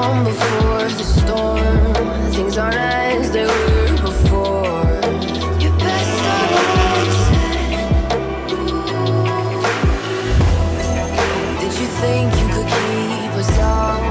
calm before the storm. Things aren't as they were before. Your best Did you think you could keep us out?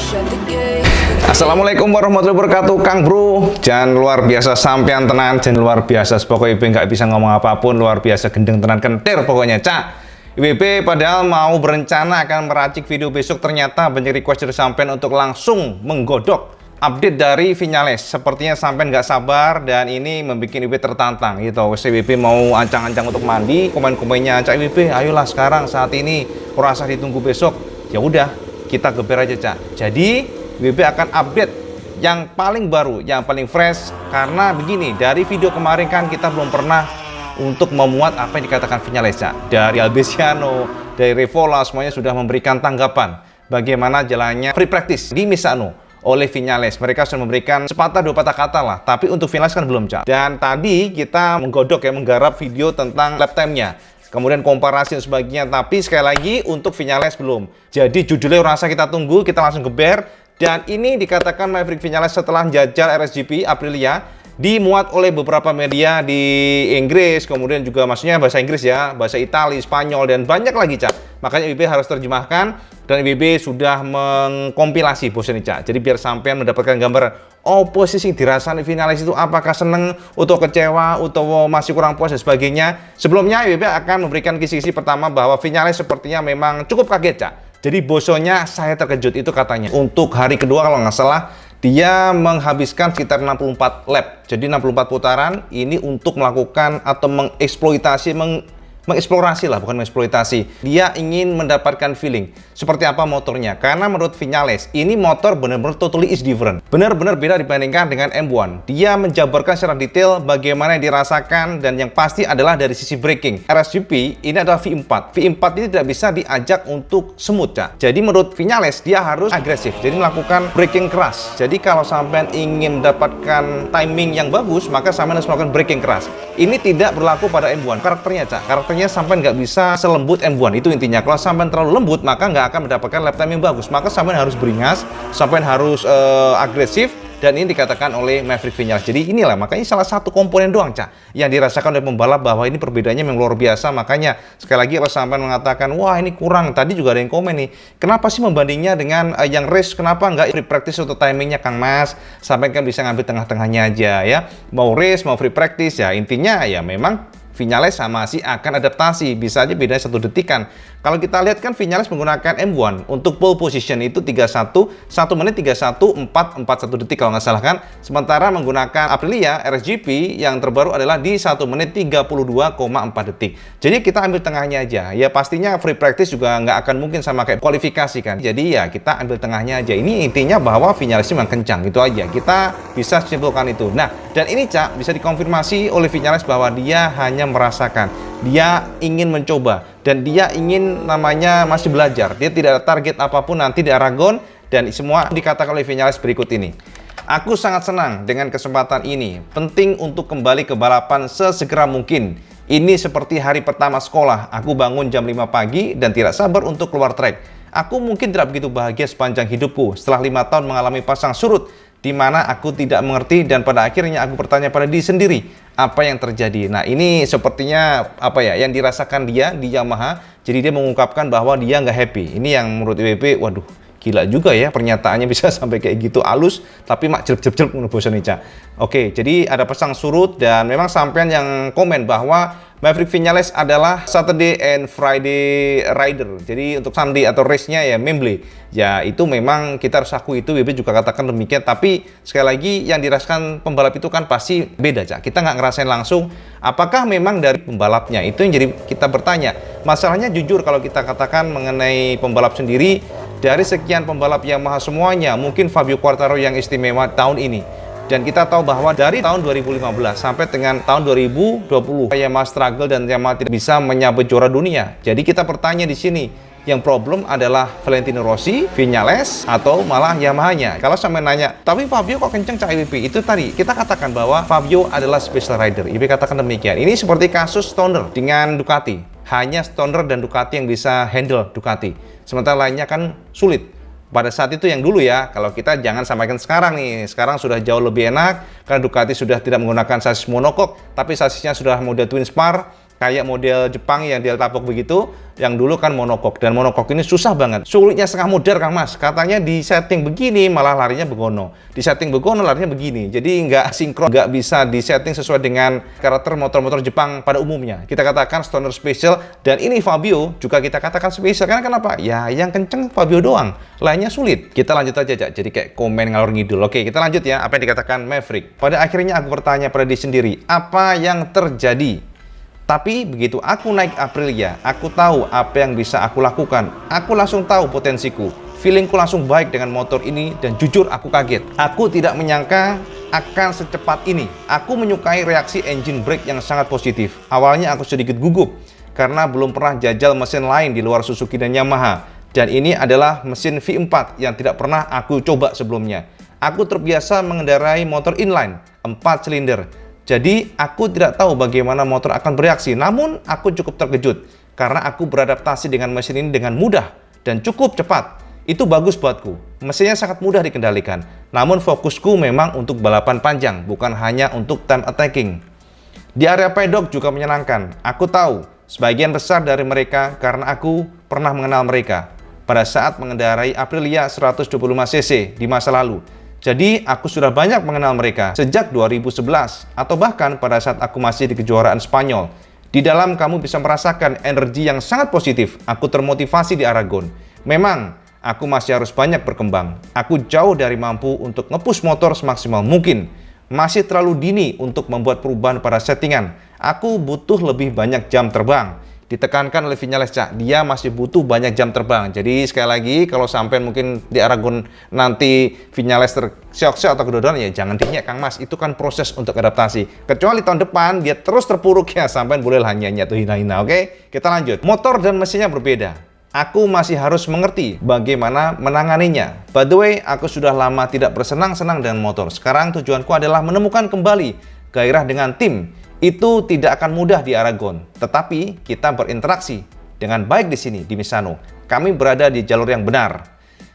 Shut the gates. Assalamualaikum warahmatullahi wabarakatuh, Kang Bro. Jangan luar biasa sampean tenan, jangan luar biasa. Pokoknya IB nggak bisa ngomong apapun, luar biasa gendeng tenan kentir pokoknya, Cak. IBB padahal mau berencana akan meracik video besok, ternyata banyak request dari sampean untuk langsung menggodok update dari Vinyales. Sepertinya sampean nggak sabar dan ini membuat IB tertantang gitu. IBB mau ancang-ancang untuk mandi, komen-komennya, Cak IBB, ayolah sekarang saat ini, kurasa ditunggu besok. Ya udah, kita geber aja, Cak. Jadi IBB akan update yang paling baru, yang paling fresh, karena begini, dari video kemarin kan kita belum pernah untuk memuat apa yang dikatakan Vinyales, Cak. Dari Albesiano, dari Revola, semuanya sudah memberikan tanggapan bagaimana jalannya free practice di Misano oleh Vinyales. Mereka sudah memberikan sepatah dua patah kata lah, tapi untuk Vinyales kan belum, Cak. Dan tadi kita menggodok ya, menggarap video tentang lap time-nya, kemudian komparasi dan sebagainya, tapi sekali lagi untuk Vinyales belum. Jadi judulnya rasa kita tunggu, kita langsung geber. Dan ini dikatakan Maverick Vinyales setelah jajal RSGP Aprilia, dimuat oleh beberapa media di Inggris, kemudian juga maksudnya bahasa Inggris ya, bahasa Itali, Spanyol, dan banyak lagi, Cak. Makanya IBB harus terjemahkan, dan IBB sudah mengkompilasi bos ini, Cak. Jadi biar sampean mendapatkan gambaran, oh posisi dirasani Vinyales itu apakah seneng, atau kecewa, atau masih kurang puas, dan sebagainya. Sebelumnya IBB akan memberikan kisi-kisi pertama bahwa Vinyales sepertinya memang cukup kaget, Cak. Jadi bosonya saya terkejut, itu katanya. Untuk hari kedua kalau nggak salah, dia menghabiskan sekitar 64 lap. Jadi 64 putaran ini untuk melakukan atau mengeksplorasi lah, bukan mengeksploitasi. Dia ingin mendapatkan feeling seperti apa motornya. Karena menurut Vinyales, ini motor benar-benar totally is different. Benar-benar beda dibandingkan dengan M1. Dia menjabarkan secara detail bagaimana yang dirasakan, dan yang pasti adalah dari sisi braking. RSGP ini adalah V4. V4 ini tidak bisa diajak untuk semut, Cak. Jadi menurut Vinyales, dia harus agresif. Jadi melakukan braking keras. Jadi kalau sampean ingin mendapatkan timing yang bagus, maka sampean harus melakukan braking keras. Ini tidak berlaku pada M1. Karakternya, Cak. Karakternya sampai nggak bisa selembut M1, itu intinya. Kalau sampai terlalu lembut, maka nggak akan mendapatkan lap time yang bagus. Maka sampai harus beringas, sampai harus agresif, dan ini dikatakan oleh Maverick Vinyales. Jadi inilah makanya salah satu komponen doang, Cak, yang dirasakan oleh pembalap, bahwa ini perbedaannya memang luar biasa. Makanya sekali lagi kalau sampai mengatakan wah ini kurang, tadi juga ada yang komen nih, kenapa sih membandingnya dengan yang race, kenapa nggak free practice untuk timingnya, Kang Mas? Sampai kan bisa ngambil tengah-tengahnya aja ya, mau race mau free practice ya. Intinya ya memang Vinyales sama si akan adaptasi, bisa aja bedanya 1 detikan. Kalau kita lihat kan Vinyales menggunakan M1 untuk pole position itu 31, 1 menit 31, 441 detik kalau nggak salah kan. Sementara menggunakan Aprilia RSGP yang terbaru adalah di 1 menit 32,4 detik. Jadi kita ambil tengahnya aja. Ya pastinya free practice juga nggak akan mungkin sama kayak kualifikasi kan. Jadi ya kita ambil tengahnya aja. Ini intinya bahwa Vinyales memang kencang, itu aja. Kita bisa simpulkan itu. Nah, dan ini, Cak, bisa dikonfirmasi oleh Vinyales bahwa dia hanya merasakan, dia ingin mencoba, dan dia ingin namanya masih belajar. Dia tidak ada target apapun nanti di Aragon, dan semua dikatakan oleh Vinyales berikut ini. Aku sangat senang dengan kesempatan ini. Penting untuk kembali ke balapan sesegera mungkin. Ini seperti hari pertama sekolah. Aku bangun jam 5 pagi dan tidak sabar untuk keluar trek. Aku mungkin tidak begitu bahagia sepanjang hidupku setelah 5 tahun mengalami pasang surut, di mana aku tidak mengerti, dan pada akhirnya aku bertanya pada diri sendiri apa yang terjadi. Nah, ini sepertinya apa ya yang dirasakan dia di Yamaha. Jadi dia mengungkapkan bahwa dia nggak happy. Ini yang menurut IBB, waduh, gila juga ya pernyataannya bisa sampai kayak gitu, halus tapi mak jelek-jelek menurut bosan nih, Cak. Oke, jadi ada pasang surut, dan memang sampean yang komen bahwa Maverick Vinyales adalah Saturday and Friday rider. Jadi untuk Sunday atau race-nya ya Memble. Ya itu memang kita harus akui, itu WB juga katakan demikian. Tapi sekali lagi yang dirasakan pembalap itu kan pasti beda, Cak. Kita nggak ngerasain langsung. Apakah memang dari pembalapnya? Itu yang jadi kita bertanya. Masalahnya jujur kalau kita katakan mengenai pembalap sendiri, dari sekian pembalap Yamaha semuanya, mungkin Fabio Quartararo yang istimewa tahun ini. Dan kita tahu bahwa dari tahun 2015 sampai dengan tahun 2020, Yamaha struggle dan Yamaha tidak bisa menyabet juara dunia. Jadi kita bertanya di sini, yang problem adalah Valentino Rossi, Vinyales, atau malah Yamaha-nya. Kalau sampai nanya, tapi Fabio kok kenceng, Cak IBB? Itu tadi kita katakan bahwa Fabio adalah special rider. IBB katakan demikian. Ini seperti kasus Stoner dengan Ducati. Hanya Stoner dan Ducati yang bisa handle Ducati. Sementara lainnya kan sulit. Pada saat itu yang dulu ya, kalau kita jangan sampaikan sekarang nih. Sekarang sudah jauh lebih enak, karena Ducati sudah tidak menggunakan sasis monokok, tapi sasisnya sudah model twin spar, kayak model Jepang yang Delta Box begitu. Yang dulu kan monokok, dan monokok ini susah banget. Sulitnya setengah modar Kang Mas, katanya di setting begini malah larinya begono. Di setting begono larinya begini, jadi nggak sinkron, nggak bisa di setting sesuai dengan karakter motor-motor Jepang pada umumnya. Kita katakan Stoner Special, dan ini Fabio juga kita katakan special, karena kenapa? Ya yang kenceng Fabio doang, lainnya sulit. Kita lanjut aja, Cak. Jadi kayak komen ngalor ngidul. Oke, kita lanjut ya, apa yang dikatakan Maverick. Pada akhirnya aku bertanya pada diri sendiri, apa yang terjadi? Tapi begitu aku naik Aprilia, aku tahu apa yang bisa aku lakukan. Aku langsung tahu potensiku. Feelingku langsung baik dengan motor ini, dan jujur aku kaget. Aku tidak menyangka akan secepat ini. Aku menyukai reaksi engine brake yang sangat positif. Awalnya aku sedikit gugup karena belum pernah jajal mesin lain di luar Suzuki dan Yamaha. Dan ini adalah mesin V4 yang tidak pernah aku coba sebelumnya. Aku terbiasa mengendarai motor inline 4 silinder. Jadi aku tidak tahu bagaimana motor akan bereaksi, namun aku cukup terkejut karena aku beradaptasi dengan mesin ini dengan mudah dan cukup cepat. Itu bagus buatku. Mesinnya sangat mudah dikendalikan, namun fokusku memang untuk balapan panjang, bukan hanya untuk time attacking. Di area paddock juga menyenangkan. Aku tahu sebagian besar dari mereka karena aku pernah mengenal mereka pada saat mengendarai Aprilia 125cc di masa lalu. Jadi aku sudah banyak mengenal mereka sejak 2011 atau bahkan pada saat aku masih di kejuaraan Spanyol. Di dalam kamu bisa merasakan energi yang sangat positif. Aku termotivasi di Aragon. Memang aku masih harus banyak berkembang. Aku jauh dari mampu untuk nge-push motor semaksimal mungkin. Masih terlalu dini untuk membuat perubahan pada settingan. Aku butuh lebih banyak jam terbang. Ditekankan oleh Viñales, Cak, dia masih butuh banyak jam terbang. Jadi sekali lagi, kalau sampai mungkin di Aragon nanti Viñales terseok-seok atau kedodoran, ya jangan dinyek Kang Mas, itu kan proses untuk adaptasi. Kecuali tahun depan dia terus terpuruk ya, sampai boleh hanya tuh hina-hina. Oke, kita lanjut. Motor dan mesinnya berbeda. Aku masih harus mengerti bagaimana menanganinya. By the way, aku sudah lama tidak bersenang-senang dengan motor. Sekarang tujuanku adalah menemukan kembali gairah dengan tim. Itu tidak akan mudah di Aragon, tetapi kita berinteraksi dengan baik di sini, di Misano. Kami berada di jalur yang benar.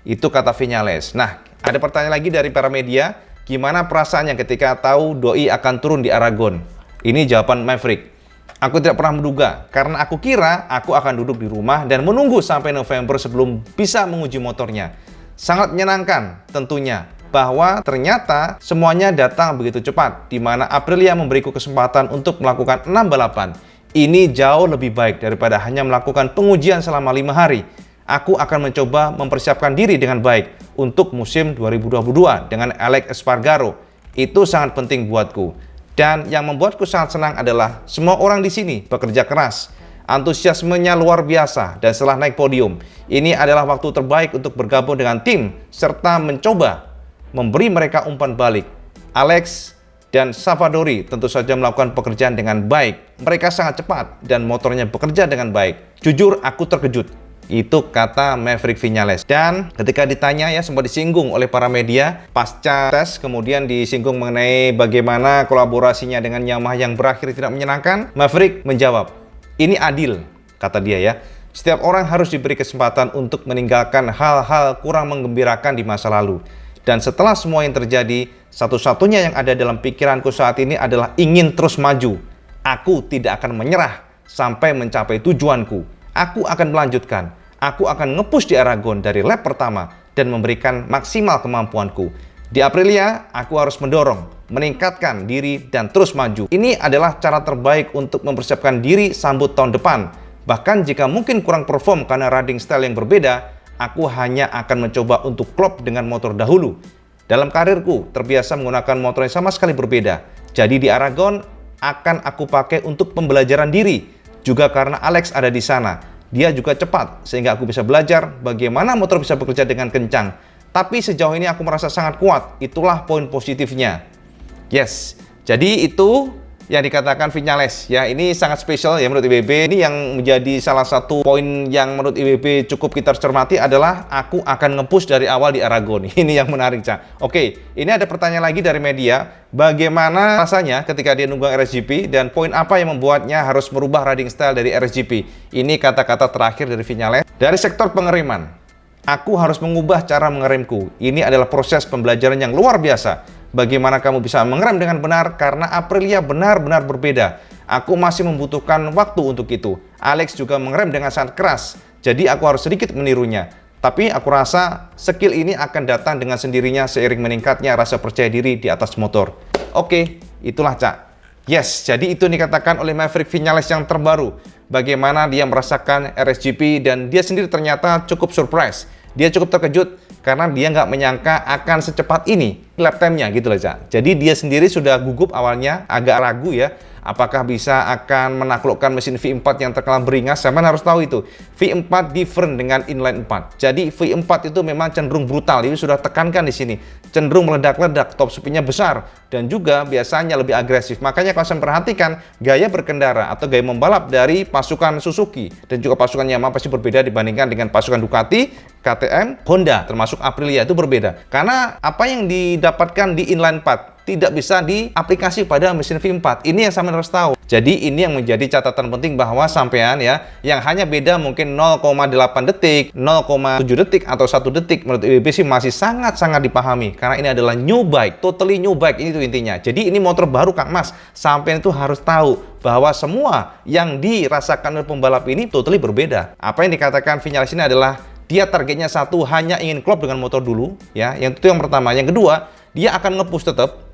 Itu kata Viñales. Nah, ada pertanyaan lagi dari para media, gimana perasaannya ketika tahu Doi akan turun di Aragon? Ini jawaban Maverick. Aku tidak pernah menduga, karena aku kira aku akan duduk di rumah dan menunggu sampai November sebelum bisa menguji motornya. Sangat menyenangkan tentunya, bahwa ternyata semuanya datang begitu cepat, di mana Aprilia memberiku kesempatan untuk melakukan 6 balapan. Ini jauh lebih baik daripada hanya melakukan pengujian selama 5 hari. Aku akan mencoba mempersiapkan diri dengan baik untuk musim 2022 dengan Alex Espargaro. Itu sangat penting buatku. Dan yang membuatku sangat senang adalah semua orang di sini bekerja keras. Antusiasmenya luar biasa, dan setelah naik podium, ini adalah waktu terbaik untuk bergabung dengan tim serta mencoba memberi mereka umpan balik. Alex dan Savadori tentu saja melakukan pekerjaan dengan baik. Mereka sangat cepat dan motornya bekerja dengan baik. Jujur, aku terkejut. Itu kata Maverick Viñales. Dan ketika ditanya ya, sempat disinggung oleh para media pasca tes, kemudian disinggung mengenai bagaimana kolaborasinya dengan Yamaha yang berakhir tidak menyenangkan. Maverick menjawab, ini adil, kata dia ya. Setiap orang harus diberi kesempatan untuk meninggalkan hal-hal kurang menggembirakan di masa lalu. Dan setelah semua yang terjadi, satu-satunya yang ada dalam pikiranku saat ini adalah ingin terus maju. Aku tidak akan menyerah sampai mencapai tujuanku. Aku akan melanjutkan. Aku akan nge-push di Aragon dari lap pertama dan memberikan maksimal kemampuanku. Di Aprilia, aku harus mendorong, meningkatkan diri, dan terus maju. Ini adalah cara terbaik untuk mempersiapkan diri sambut tahun depan. Bahkan jika mungkin kurang perform karena riding style yang berbeda, aku hanya akan mencoba untuk klop dengan motor dahulu. Dalam karirku, terbiasa menggunakan motor yang sama sekali berbeda. Jadi di Aragon, akan aku pakai untuk pembelajaran diri. Juga karena Alex ada di sana. Dia juga cepat, sehingga aku bisa belajar bagaimana motor bisa bekerja dengan kencang. Tapi sejauh ini aku merasa sangat kuat. Itulah poin positifnya. Yes, jadi itu yang dikatakan Viñales ya, ini sangat spesial ya menurut IWB. Ini yang menjadi salah satu poin yang menurut IWB cukup kita cermati adalah aku akan nge-push dari awal di Aragon. Ini yang menarik, Cak. Oke, ini ada pertanyaan lagi dari media, bagaimana rasanya ketika dia nunggang RSGP dan poin apa yang membuatnya harus merubah riding style dari RSGP. Ini kata-kata terakhir dari Viñales. Dari sektor pengereman, Aku harus mengubah cara mengeremku. Ini adalah proses pembelajaran yang luar biasa. Bagaimana kamu bisa mengerem dengan benar karena Aprilia benar-benar berbeda. Aku masih membutuhkan waktu untuk itu. Alex juga mengerem dengan sangat keras. Jadi aku harus sedikit menirunya. Tapi aku rasa skill ini akan datang dengan sendirinya seiring meningkatnya rasa percaya diri di atas motor. Oke, itulah Cak. Yes, jadi itu dikatakan oleh Maverick Viñales yang terbaru. Bagaimana dia merasakan RSGP dan dia sendiri ternyata cukup surprise. Dia cukup terkejut karena dia nggak menyangka akan secepat ini lap time-nya gitu loh Cak. Jadi dia sendiri sudah gugup awalnya, agak ragu ya. Apakah bisa akan menaklukkan mesin V4 yang terkenal beringas? Saya harus tahu itu. V4 different dengan inline 4. Jadi V4 itu memang cenderung brutal. Ini sudah tekankan di sini. Cenderung meledak-ledak, top speed-nya besar dan juga biasanya lebih agresif. Makanya kalau saya perhatikan gaya berkendara atau gaya membalap dari pasukan Suzuki dan juga pasukan Yamaha pasti berbeda dibandingkan dengan pasukan Ducati, KTM, Honda termasuk Aprilia itu berbeda. Karena apa yang didapatkan di inline 4 tidak bisa diaplikasi pada mesin V4. Ini yang saya harus tahu. Jadi ini yang menjadi catatan penting bahwa sampean ya, yang hanya beda mungkin 0,8 detik, 0,7 detik atau 1 detik menurut IWB sih masih sangat-sangat dipahami. Karena ini adalah new bike, totally new bike, ini tuh intinya. Jadi ini motor baru Kang Mas. Sampean itu harus tahu bahwa semua yang dirasakan oleh pembalap ini totally berbeda. Apa yang dikatakan Viñales ini adalah dia targetnya satu, hanya ingin klop dengan motor dulu ya. Yang itu yang pertama. Yang kedua, dia akan nge-push tetap.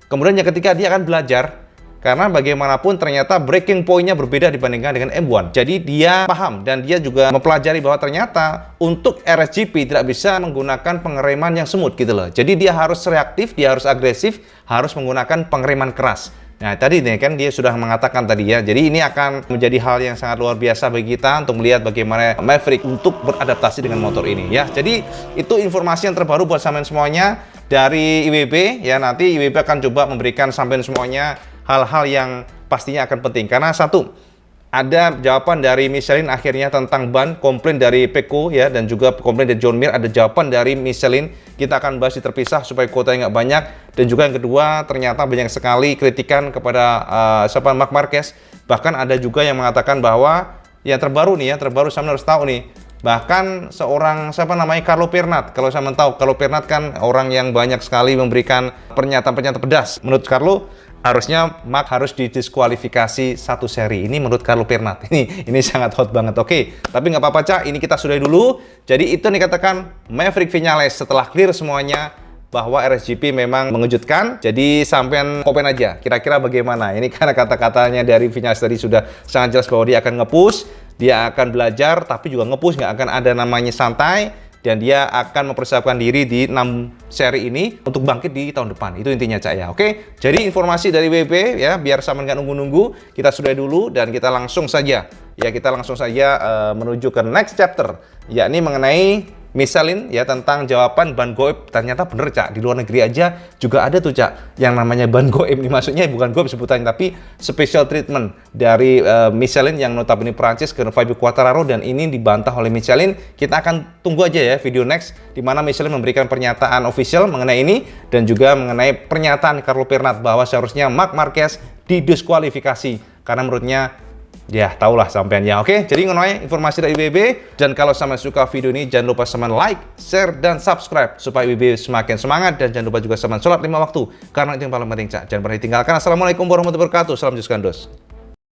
Kemudian yang ketiga, dia akan belajar karena bagaimanapun ternyata breaking point-nya berbeda dibandingkan dengan M1. Jadi dia paham dan dia juga mempelajari bahwa ternyata untuk RSGP tidak bisa menggunakan pengereman yang smooth gitu loh. Jadi dia harus reaktif, dia harus agresif, harus menggunakan pengereman keras. Nah tadi nih kan dia sudah mengatakan tadi ya. Jadi ini akan menjadi hal yang sangat luar biasa bagi kita untuk melihat bagaimana Maverick untuk beradaptasi dengan motor ini ya. Jadi itu informasi yang terbaru buat sampean semuanya dari IWB ya. Nanti IWB akan coba memberikan sampean semuanya hal-hal yang pastinya akan penting. Karena satu, ada jawaban dari Michelin akhirnya tentang ban, komplain dari Pecco ya, dan juga komplain dari John Mir. Ada jawaban dari Michelin. Kita akan bahas terpisah supaya kuotanya nggak banyak. Dan juga yang kedua, ternyata banyak sekali kritikan kepada Marc Marquez. Bahkan ada juga yang mengatakan bahwa yang terbaru nih ya, terbaru saya harus tahu nih. Bahkan seorang Carlo Pernat. Kalau saya tahu, Carlo Pernat kan orang yang banyak sekali memberikan pernyataan-pernyataan pedas. Menurut Carlo, harusnya Marc harus didiskualifikasi satu seri. Ini menurut Carlo Pernat. Ini sangat hot banget. Oke, tapi nggak apa-apa Cak. Ini kita sudahi dulu. Jadi itu dikatakan Maverick Viñales setelah clear semuanya bahwa RSGP memang mengejutkan. Jadi sampean komen aja. Kira-kira bagaimana? Ini karena kata-katanya dari Viñales tadi sudah sangat jelas bahwa dia akan nge-push, dia akan belajar, tapi juga nge-push, nggak akan ada namanya santai. Dan dia akan mempersiapkan diri di 6 seri ini untuk bangkit di tahun depan. Itu intinya Cak ya. Oke, jadi informasi dari WP ya, biar sama nggak nunggu-nunggu, kita sudah dulu dan kita langsung saja menuju ke next chapter, yakni mengenai Michelin ya, tentang jawaban ban goib. Ternyata bener Cak, di luar negeri aja juga ada tuh Cak yang namanya ban goib. Ini maksudnya bukan goib sebutannya, tapi special treatment dari Michelin yang notabene Prancis ke Fabio Quartararo, dan ini dibantah oleh Michelin. Kita akan tunggu aja ya video next di mana Michelin memberikan pernyataan official mengenai ini dan juga mengenai pernyataan Carlo Pernat bahwa seharusnya Marc Marquez didiskualifikasi karena menurutnya ya tahulah sampean ya. Oke, jadi ngono informasi dari IWB. Dan kalau sampean suka video ini, jangan lupa sampean like, share, dan subscribe supaya IWB semakin semangat. Dan jangan lupa juga sampean sholat 5 waktu karena itu yang paling penting Cak. Jangan pernah ditinggalkan. Assalamualaikum warahmatullahi wabarakatuh. Salam Jus Gandos.